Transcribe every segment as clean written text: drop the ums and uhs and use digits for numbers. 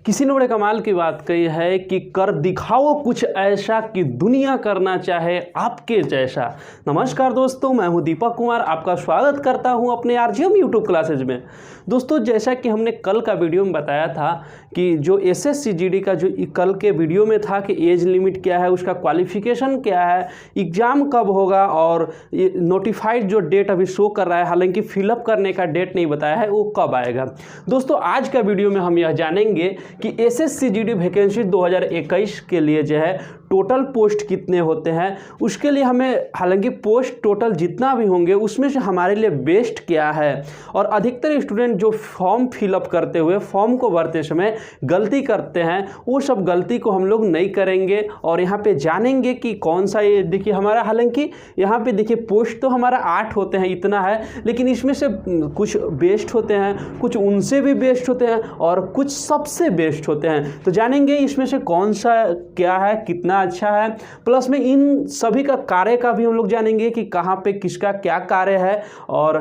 किसी ने बड़े कमाल की बात कही है कि कर दिखाओ कुछ ऐसा कि दुनिया करना चाहे आपके जैसा। नमस्कार दोस्तों, मैं हूं दीपक कुमार, आपका स्वागत करता हूं अपने आरजीएम यूट्यूब क्लासेज में। दोस्तों, जैसा कि हमने कल का वीडियो में बताया था कि जो एसएससी जीडी का जो कल के वीडियो में था कि एज लिमिट क्या है, उसका क्वालिफिकेशन क्या है, एग्ज़ाम कब होगा और नोटिफाइड जो डेट अभी शो कर रहा है, हालांकि फिलअप करने का डेट नहीं बताया है, वो कब आएगा। दोस्तों, आज का वीडियो में हम यह जानेंगे कि एसएससी जीडी वैकेंसी 2021 के लिए जो है टोटल पोस्ट कितने होते हैं। उसके लिए हमें, हालांकि पोस्ट टोटल जितना भी होंगे उसमें से हमारे लिए बेस्ट क्या है, और अधिकतर स्टूडेंट जो फॉर्म फिलअप करते हुए फॉर्म को भरते समय गलती करते हैं, वो सब गलती को हम लोग नहीं करेंगे और यहाँ पे जानेंगे कि कौन सा, ये देखिए हमारा, हालांकि यहाँ पे देखिए पोस्ट तो हमारा 8 होते हैं, इतना है, लेकिन इसमें से कुछ बेस्ट होते हैं, कुछ उनसे भी बेस्ट होते हैं और कुछ सबसे बेस्ट होते हैं। तो जानेंगे इसमें से कौन सा क्या है, कितना अच्छा है, प्लस में इन सभी का कार्य का भी हम लोग जानेंगे कि कहाँ पे किसका क्या कार्य है और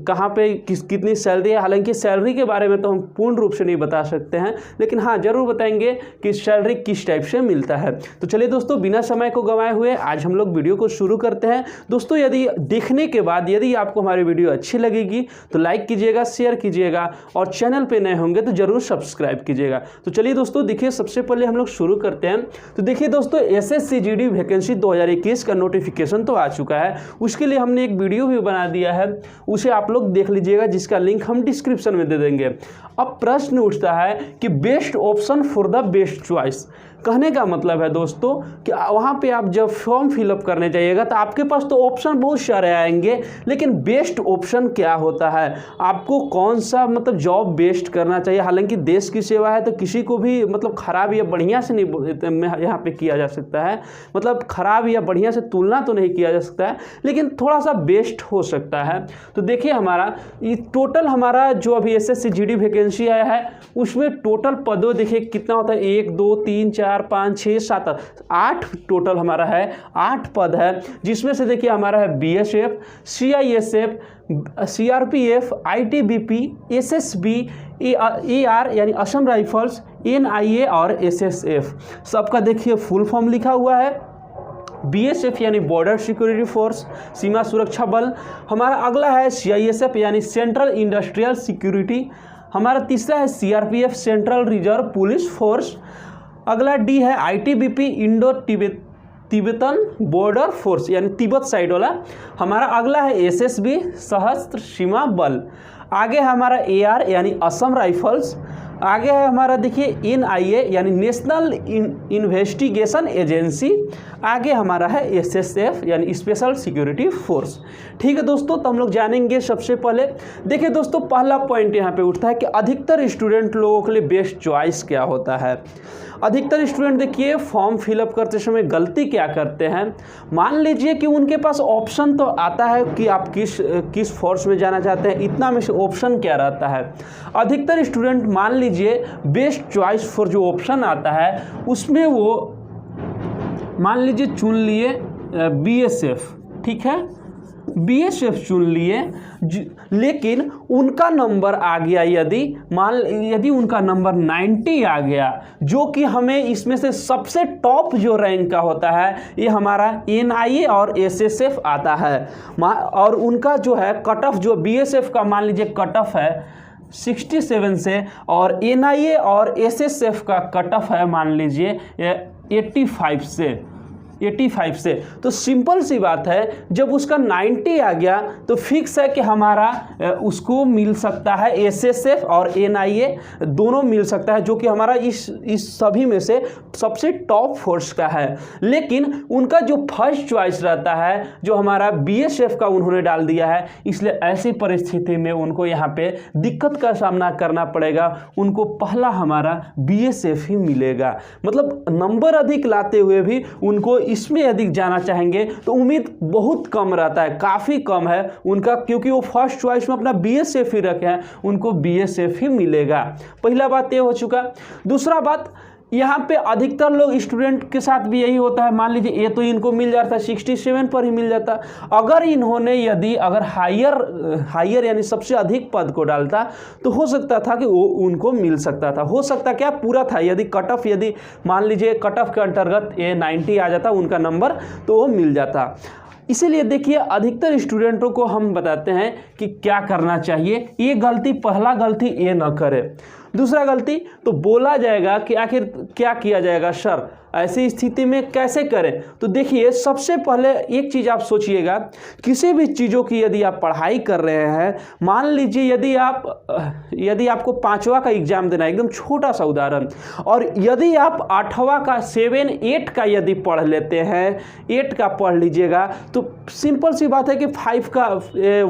कहाँ पे कितनी सैलरी है। हालांकि सैलरी के बारे में तो हम पूर्ण रूप से नहीं बता सकते हैं, लेकिन हाँ जरूर बताएंगे कि सैलरी किस टाइप से मिलता है। तो चलिए दोस्तों, बिना समय को गंवाए हुए आज हम लोग वीडियो को शुरू करते हैं। दोस्तों, यदि देखने के बाद यदि आपको हमारी वीडियो अच्छी लगेगी तो लाइक कीजिएगा, शेयर कीजिएगा और चैनल पे नए होंगे तो जरूर सब्सक्राइब कीजिएगा। तो चलिए दोस्तों, देखिए सबसे पहले हम लोग शुरू करते हैं। तो देखिए दोस्तों, एसएससी जीडी वैकेंसी 2021 का नोटिफिकेशन तो आ चुका है, उसके लिए हमने एक वीडियो भी बना दिया है, उसे आप लोग देख लीजिएगा, जिसका लिंक हम डिस्क्रिप्शन में दे देंगे। अब प्रश्न उठता है कि best option for the best choice. कहने का मतलब है दोस्तों कि वहाँ पे आप जब फॉर्म फिलअप करने जाइएगा तो आपके पास तो ऑप्शन बहुत सारे आएंगे, लेकिन बेस्ट ऑप्शन क्या होता है, आपको कौन सा मतलब जॉब बेस्ट करना चाहिए। हालांकि देश की सेवा है तो किसी को भी मतलब खराब या बढ़िया से नहीं यहाँ पे किया जा सकता है, मतलब खराब या बढ़िया से तुलना तो नहीं किया जा सकता है, लेकिन थोड़ा सा बेस्ट हो सकता है। तो देखिए हमारा ये टोटल हमारा जो अभी एसएससी जीडी वैकेंसी आया है उसमें टोटल पदों देखिए कितना होता है, 1 2 3 4 5 6 7 8 टोटल हमारा है, 8 पद है, जिसमें से देखिए हमारा है BSF, CISF, CRPF, ITBP, SSB, AR यानी असम राइफल्स, एनआईए और एसएसएफ। सबका देखिए फुल फॉर्म लिखा हुआ है। बीएसएफ यानी बॉर्डर सिक्योरिटी फोर्स, सीमा सुरक्षा बल। हमारा अगला है सीआईएसएफ यानी सेंट्रल इंडस्ट्रियल सिक्योरिटी। हमारा तीसरा है CRPF central reserve police force. अगला डी है ITBP Indo Tibetan border force यानी तिब्बत साइड वाला। हमारा अगला है एसएसबी सशस्त्र सीमा बल। आगे है हमारा एआर यानी असम राइफल्स। आगे है हमारा देखिए एनआईए यानी नेशनल इन्वेस्टिगेशन एजेंसी। आगे हमारा है एसएसएफ यानी स्पेशल सिक्योरिटी फोर्स। ठीक है दोस्तों, तो हम लोग जानेंगे सबसे पहले। देखिए दोस्तों, पहला पॉइंट यहाँ पे उठता है कि अधिकतर स्टूडेंट लोगों के लिए बेस्ट चॉइस क्या होता है। अधिकतर स्टूडेंट देखिए फॉर्म फिलअप करते समय गलती क्या करते हैं। मान लीजिए कि उनके पास ऑप्शन तो आता है कि आप किस फोर्स में जाना चाहते हैं, इतना में से ऑप्शन क्या रहता है। अधिकतर स्टूडेंट मान लीजिए बेस्ट चॉइस फॉर जो ऑप्शन आता है उसमें वो मान लीजिए चुन लिए बीएसएफ, ठीक है, बीएसएफ चुन लिए, लेकिन उनका नंबर आ गया, यदि उनका नंबर 90 आ गया, जो कि हमें इसमें से सबसे टॉप जो रैंक का होता है ये हमारा एनआईए और एसएसएफ आता है। और उनका जो है कट ऑफ, जो बीएसएफ का मान लीजिए कट ऑफ है 67 से, और एनआईए और एसएसएफ का कट ऑफ है मान लीजिए 85 से। तो सिंपल सी बात है, जब उसका 90 आ गया तो फिक्स है कि हमारा उसको मिल सकता है एसएसएफ और एनआईए दोनों मिल सकता है, जो कि हमारा इस सभी में से सबसे टॉप फोर्स का है। लेकिन उनका जो फर्स्ट चॉइस रहता है जो हमारा बीएसएफ का उन्होंने डाल दिया है, इसलिए ऐसी परिस्थिति में उनको यहाँ पे दिक्कत का सामना करना पड़ेगा। उनको पहला हमारा बीएसएफ ही मिलेगा, मतलब नंबर अधिक लाते हुए भी उनको इसमें अधिक जाना चाहेंगे तो उम्मीद बहुत कम रहता है, काफ़ी कम है उनका, क्योंकि वो फर्स्ट चॉइस में अपना बीएसएफ ही रखे हैं, उनको बीएसएफ ही मिलेगा। पहला बात ये हो चुका। दूसरा बात, यहाँ पे अधिकतर लोग स्टूडेंट के साथ भी यही होता है। मान लीजिए ये तो इनको मिल जाता है 67 पर ही मिल जाता। अगर इन्होंने अगर हायर यानी सबसे अधिक पद को डालता तो हो सकता था कि वो उनको मिल सकता था। हो सकता क्या पूरा था, यदि कट ऑफ यदि मान लीजिए कट ऑफ के अंतर्गत ये 90 आ जाता उनका नंबर तो वो मिल जाता। इसीलिए देखिए अधिकतर स्टूडेंटों को हम बताते हैं कि क्या करना चाहिए। ये गलती, पहला गलती ये न करे। दूसरा गलती तो बोला जाएगा कि आखिर क्या किया जाएगा सर, ऐसी स्थिति में कैसे करें। तो देखिए सबसे पहले एक चीज़ आप सोचिएगा, किसी भी चीज़ों की यदि आप पढ़ाई कर रहे हैं, मान लीजिए यदि आपको 5वां का एग्ज़ाम देना है, एकदम छोटा सा उदाहरण, और यदि आप 8वां का 7, 8 का यदि पढ़ लेते हैं, 8 का पढ़ लीजिएगा तो सिंपल सी बात है कि 5 का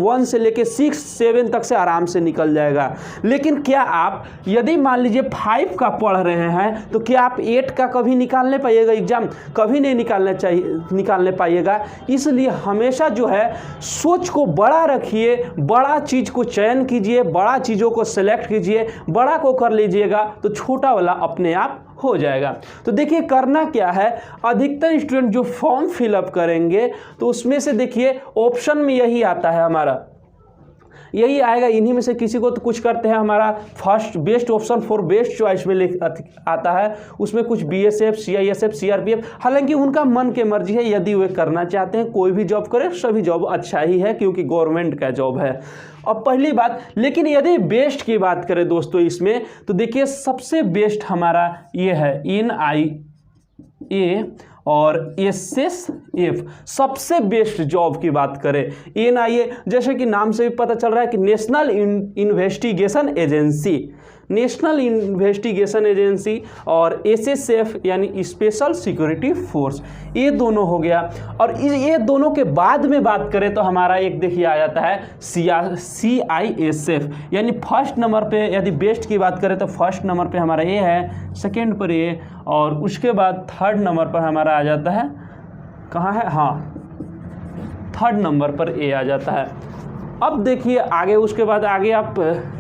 1 से लेके 6, 7 तक से आराम से निकल जाएगा। लेकिन क्या आप यदि मान लीजिए 5 का पढ़ रहे हैं तो क्या आप 8 का कभी निकालने पाइएगा एग्जाम? कभी नहीं निकालने पाइएगा। इसलिए हमेशा जो है सोच को बड़ा रखिए, बड़ा चीज को चयन कीजिए, बड़ा चीज़ों को सेलेक्ट कीजिए, बड़ा को कर लीजिएगा तो छोटा वाला अपने आप हो जाएगा। तो देखिए करना क्या है, अधिकतर स्टूडेंट जो फॉर्म फिलअप करेंगे तो उसमें से देखिए ऑप्शन में यही आता है, हमारा यही आएगा। इन्हीं में से किसी को तो कुछ करते हैं, हमारा first best option for best choice में आता है, उसमें कुछ BSF, CISF, CRPF, हालांकि उनका मन के मर्जी है। यदि वे करना चाहते हैं कोई भी जॉब करे, सभी जॉब अच्छा ही है क्योंकि गवर्नमेंट का जॉब है। अब पहली बात, लेकिन यदि बेस्ट की बात करें दोस्तों इसमें तो देखिए सबसे बेस्ट हमारा ये है NIA और SSF। सबसे बेस्ट जॉब की बात करें NIA, जैसे कि नाम से भी पता चल रहा है कि national investigation agency, national investigation agency, और SSF यानी स्पेशल सिक्योरिटी फोर्स, ये दोनों हो गया। और ये दोनों के बाद में बात करें तो हमारा एक देखिए आ जाता है CISF, यानी फर्स्ट नंबर पे यदि बेस्ट की बात करें तो फर्स्ट नंबर पे हमारा ये है, सेकेंड पर ये, और उसके बाद थर्ड नंबर पर हमारा आ जाता है, कहाँ है, हाँ थर्ड नंबर पर ये आ जाता है। अब देखिए आगे, उसके बाद आगे आप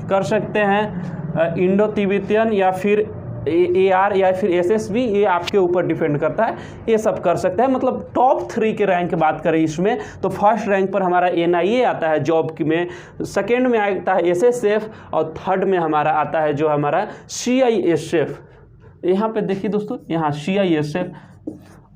कर सकते हैं इंडो तिब्बतियन या फिर AR या फिर SSB, ये आपके ऊपर डिपेंड करता है, ये सब कर सकते हैं। मतलब टॉप 3 के रैंक की बात करें इसमें तो फर्स्ट रैंक पर हमारा NIA आता है जॉब में, सेकेंड में आता है SSF, और थर्ड में हमारा आता है जो हमारा CISF। यहाँ पे देखिए दोस्तों, यहाँ CISF।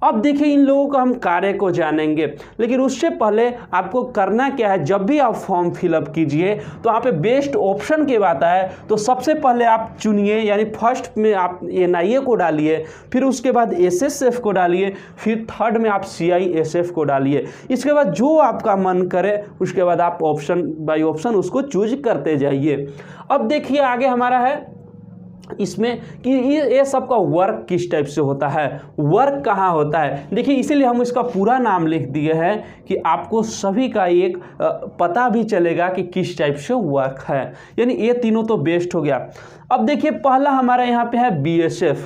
अब देखिए इन लोगों का हम कार्य को जानेंगे, लेकिन उससे पहले आपको करना क्या है, जब भी आप फॉर्म फिलअप कीजिए तो यहाँ पे बेस्ट ऑप्शन की बात है तो सबसे पहले आप चुनिए, यानी फर्स्ट में आप NIA को डालिए, फिर उसके बाद SSF को डालिए, फिर थर्ड में आप CISF को डालिए। इसके बाद जो आपका मन करे उसके बाद आप ऑप्शन बाय ऑप्शन उसको चूज करते जाइए। अब देखिए आगे हमारा है इसमें कि ये सब का वर्क किस टाइप से होता है, वर्क कहाँ होता है। देखिए इसीलिए हम इसका पूरा नाम लिख दिए हैं कि आपको सभी का एक पता भी चलेगा कि किस टाइप से वर्क है, यानी ये तीनों तो बेस्ट हो गया। अब देखिए पहला हमारा यहाँ पे है BSF,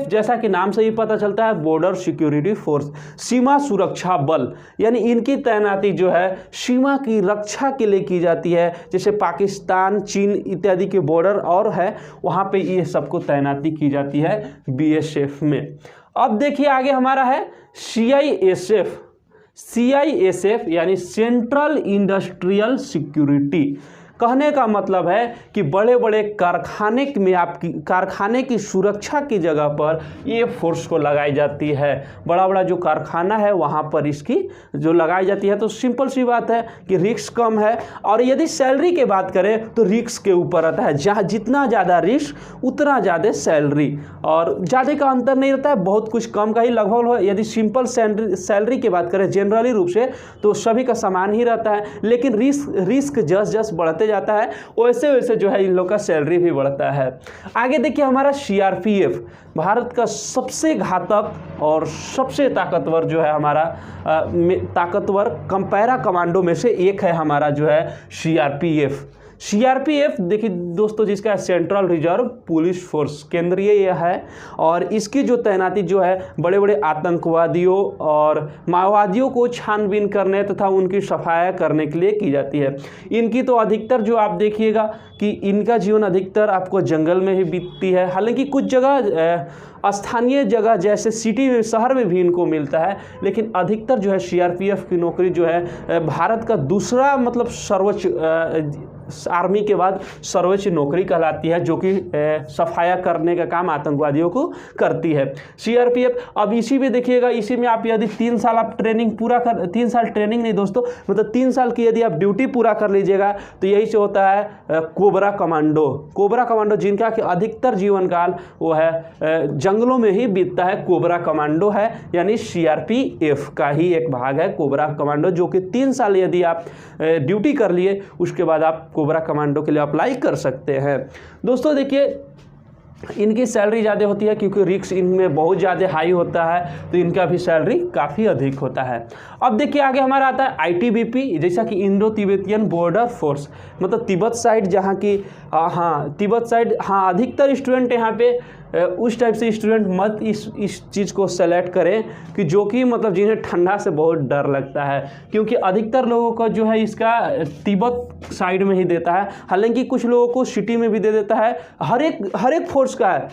जैसा कि नाम से ही पता चलता है, बॉर्डर सिक्योरिटी फोर्स, सीमा सुरक्षा बल, यानी इनकी तैनाती जो है सीमा की रक्षा के लिए की जाती है। जैसे पाकिस्तान, चीन इत्यादि के बॉर्डर और है, वहाँ पे ये सबको तैनाती की जाती है BSF में। अब देखिए आगे हमारा है CISF यानी सेंट्रल इंडस्ट्रियल सिक्योरिटी। कहने का मतलब है कि बड़े बड़े कारखाने में कारखाने की सुरक्षा की जगह पर ये फोर्स को लगाई जाती है। बड़ा बड़ा जो कारखाना है वहाँ पर इसकी जो लगाई जाती है, तो सिंपल सी बात है कि रिस्क कम है। और यदि सैलरी की बात करें तो रिस्क के ऊपर आता है, जहाँ जितना ज़्यादा रिस्क उतना ज़्यादा सैलरी, और ज़्यादा का अंतर नहीं रहता है, बहुत कुछ कम का ही लगभग। यदि सिंपल सैलरी की बात करें जनरली रूप से तो सभी का समान ही रहता है, लेकिन रिस्क जस बढ़ते जाता है वैसे वैसे जो है इन लोग का सैलरी भी बढ़ता है। आगे देखिए हमारा CRPF, भारत का सबसे घातक और सबसे ताकतवर जो है हमारा ताकतवर कंपैरा कमांडो में से एक है हमारा जो है CRPF। सीआरपीएफ देखिए दोस्तों, जिसका सेंट्रल रिजर्व पुलिस फोर्स, केंद्रीय यह है, और इसकी जो तैनाती जो है बड़े बड़े आतंकवादियों और माओवादियों को छानबीन करने तथा उनकी सफाया करने के लिए की जाती है। इनकी तो अधिकतर जो आप देखिएगा कि इनका जीवन अधिकतर आपको जंगल में ही बीतती है। हालांकि कुछ जगह स्थानीय जगह जैसे सिटी में, शहर में भी इनको मिलता है, लेकिन अधिकतर जो है सीआरपीएफ की नौकरी जो है भारत का दूसरा मतलब सर्वोच्च आर्मी के बाद सर्वोच्च नौकरी कहलाती है, जो कि सफाया करने का काम आतंकवादियों को करती है सीआरपीएफ। अब इसी में देखिएगा, इसी में आप यदि 3 साल आप ट्रेनिंग पूरा कर, 3 साल ट्रेनिंग नहीं दोस्तों, मतलब 3 साल की यदि आप ड्यूटी पूरा कर लीजिएगा तो यही से होता है कोबरा कमांडो। कोबरा कमांडो जिनका कि अधिकतर जीवन काल वो है जंगलों में ही बीतता है, कोबरा कमांडो है, यानी सीआरपीएफ का ही एक भाग है कोबरा कमांडो, जो कि 3 साल यदि आप ड्यूटी कर लिए उसके बाद आप कोबरा कमांडो के लिए अप्लाई कर सकते हैं। दोस्तों देखिए, इनकी सैलरी ज़्यादा होती है क्योंकि रिस्क इनमें बहुत ज़्यादा हाई होता है, तो इनका भी सैलरी काफ़ी अधिक होता है। अब देखिए आगे हमारा आता है आईटीबीपी, जैसा कि इंडो तिब्बतियन बॉर्डर फोर्स, मतलब तिब्बत साइड जहाँ की तिब्बत साइड अधिकतर स्टूडेंट यहाँ पे उस टाइप से स्टूडेंट मत इस चीज़ को सेलेक्ट करें कि जो कि मतलब जिन्हें ठंडा से बहुत डर लगता है, क्योंकि अधिकतर लोगों का जो है इसका तिब्बत साइड में ही देता है। हालांकि कुछ लोगों को सिटी में भी दे देता है, हर एक फोर्स का है।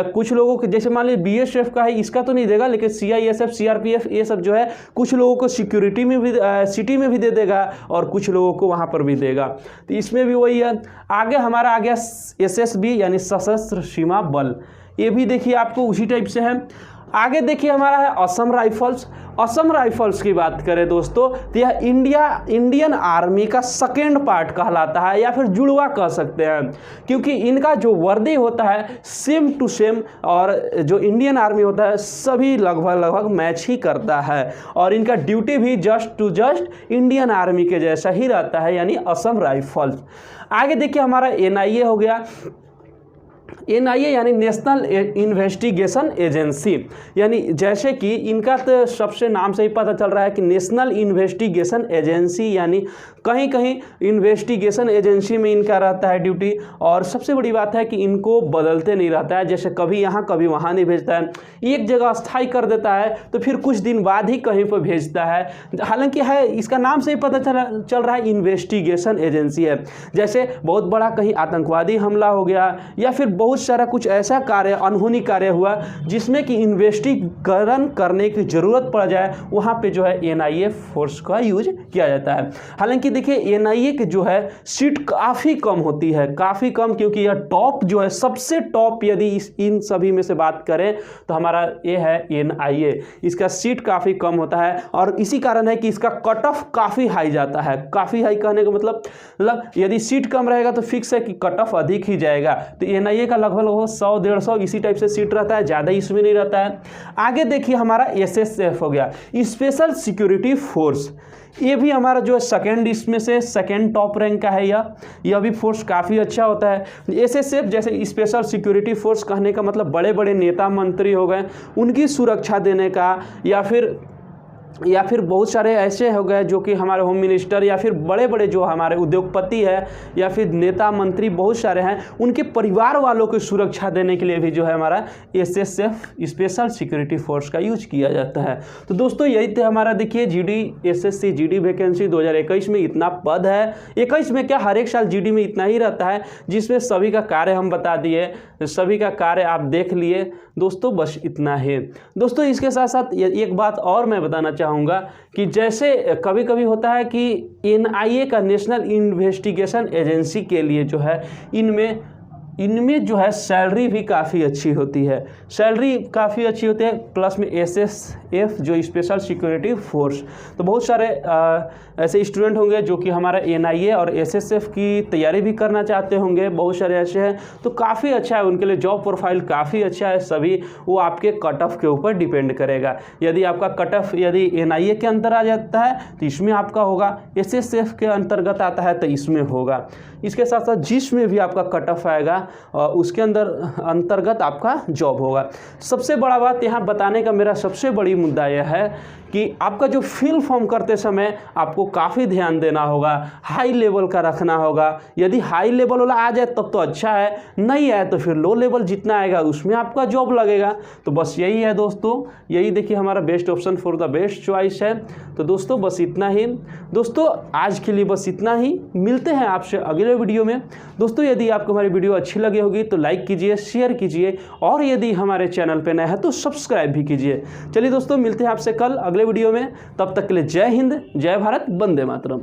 कुछ लोगों के जैसे मान लीजिए बीएसएफ का है, इसका तो नहीं देगा, लेकिन सीआईएसएफ, सीआरपीएफ ये सब जो है कुछ लोगों को सिक्योरिटी में भी सिटी में भी दे देगा और कुछ लोगों को वहाँ पर भी देगा, तो इसमें भी वही है। आगे हमारा आ गया एसएसबी यानी सशस्त्र सीमा बल, ये भी देखिए आपको उसी टाइप से है। आगे देखिए हमारा है असम राइफल्स। असम राइफल्स की बात करें दोस्तों तो यह इंडियन आर्मी का सेकेंड पार्ट कहलाता है, या फिर जुड़वा कह सकते हैं, क्योंकि इनका जो वर्दी होता है सेम टू सेम, और जो इंडियन आर्मी होता है सभी लगभग मैच ही करता है, और इनका ड्यूटी भी just to just Indian army के जैसा ही रहता है, यानी असम राइफल्स। आगे देखिए हमारा एनआईए हो गया। एनआईए यानी नेशनल इन्वेस्टिगेशन एजेंसी, यानी जैसे कि इनका तो सबसे नाम से ही पता चल रहा है कि नेशनल इन्वेस्टिगेशन एजेंसी, यानी कहीं कहीं इन्वेस्टिगेशन एजेंसी में इनका रहता है ड्यूटी। और सबसे बड़ी बात है कि इनको बदलते नहीं रहता है, जैसे कभी यहाँ कभी वहाँ नहीं भेजता है, एक जगह अस्थायी कर देता है तो फिर कुछ दिन बाद ही कहीं पर भेजता है। हालांकि है इसका नाम से ही पता चल रहा है इन्वेस्टिगेशन एजेंसी है। जैसे बहुत बड़ा कहीं आतंकवादी हमला हो गया या फिर बहुत सारा कुछ ऐसा कार्य, अनहोनी कार्य हुआ जिसमें कि इन्वेस्टिगेशन करने की ज़रूरत पड़ जाए, वहाँ पे जो है एनआईए फोर्स का यूज किया जाता है। हालांकि देखिए एनआईए की जो है सीट काफ़ी कम होती है, काफ़ी कम, क्योंकि यह टॉप जो है सबसे टॉप, यदि इन सभी में से बात करें तो हमारा ये है एनआईए, इसका सीट काफ़ी कम होता है, और इसी कारण है कि इसका कट ऑफ काफ़ी हाई जाता है। काफ़ी हाई कहने का मतलब यदि सीट कम रहेगा तो फिक्स है कि कट ऑफ अधिक ही जाएगा। तो एनआईए का लगभग 100-150 इसी टाइप से सीट रहता है, ज़्यादा इसमें नहीं रहता है। आगे देखिए हमारा एसएसएफ हो गया, स्पेशल सिक्योरिटी फोर्स। ये भी हमारा जो है सेकेंड, इसमें से सेकेंड टॉप रैंक का है। यह भी फोर्स काफ़ी अच्छा होता है। एसएसएफ जैसे स्पेशल सिक्योरिटी फोर्स कहने का मतलब बड़े बड़े नेता मंत्री हो गए, उनकी सुरक्षा देने का, या फिर बहुत सारे ऐसे हो गए जो कि हमारे होम मिनिस्टर या फिर बड़े बड़े जो हमारे उद्योगपति है या फिर नेता मंत्री बहुत सारे हैं, उनके परिवार वालों की सुरक्षा देने के लिए भी जो है हमारा एसएसएफ स्पेशल सिक्योरिटी फोर्स का यूज किया जाता है। तो दोस्तों यही थे हमारा, देखिए जीडी एसएससी जीडी वैकेंसी 2021 में इतना पद है। 21 में क्या, हर एक साल जीडी में इतना ही रहता है, जिसमें सभी का कार्य हम बता दिए, सभी का कार्य आप देख लिए दोस्तों, बस इतना है दोस्तों। इसके साथ साथ एक बात और मैं बताना चाहूँगा कि जैसे कभी कभी होता है कि एनआईए का नेशनल इन्वेस्टिगेशन एजेंसी के लिए जो है इनमें जो है सैलरी भी काफ़ी अच्छी होती है, सैलरी काफ़ी अच्छी होती है, प्लस में एसएसएफ जो स्पेशल सिक्योरिटी फोर्स। तो बहुत सारे ऐसे स्टूडेंट होंगे जो कि हमारा एनआईए और एसएसएफ की तैयारी भी करना चाहते होंगे, बहुत सारे ऐसे हैं, तो काफ़ी अच्छा है उनके लिए, जॉब प्रोफाइल काफ़ी अच्छा है। सभी वो आपके कट ऑफ के ऊपर डिपेंड करेगा। यदि आपका कट ऑफ यदि एनआईए के अंतर आ जाता है तो इसमें आपका होगा, एसएसएफ के अंतर्गत आता है तो इसमें होगा। इसके साथ साथ जिसमें भी आपका कट ऑफ आएगा उसके अंतर्गत आपका जॉब होगा। सबसे बड़ा बात यहाँ बताने का मेरा सबसे बड़ी मुद्दा यह है कि आपका जो फिल फॉर्म करते समय आपको काफ़ी ध्यान देना होगा, हाई लेवल का रखना होगा। यदि हाई लेवल वाला आ जाए तब तो अच्छा है, नहीं आए तो फिर लो लेवल जितना आएगा उसमें आपका जॉब लगेगा। तो बस यही है दोस्तों, यही देखिए हमारा best option for the best choice है। तो दोस्तों बस इतना ही दोस्तों, आज के लिए बस इतना ही। मिलते हैं आपसे अगले वीडियो में। दोस्तों यदि आपको हमारी वीडियो अच्छी लगी होगी तो लाइक कीजिए, शेयर कीजिए और यदि हमारे चैनल पर नए हैं तो सब्सक्राइब भी कीजिए। चलिए दोस्तों मिलते हैं आपसे कल अगले वीडियो में, तब तक के लिए जय हिंद, जय भारत, वंदे मातरम।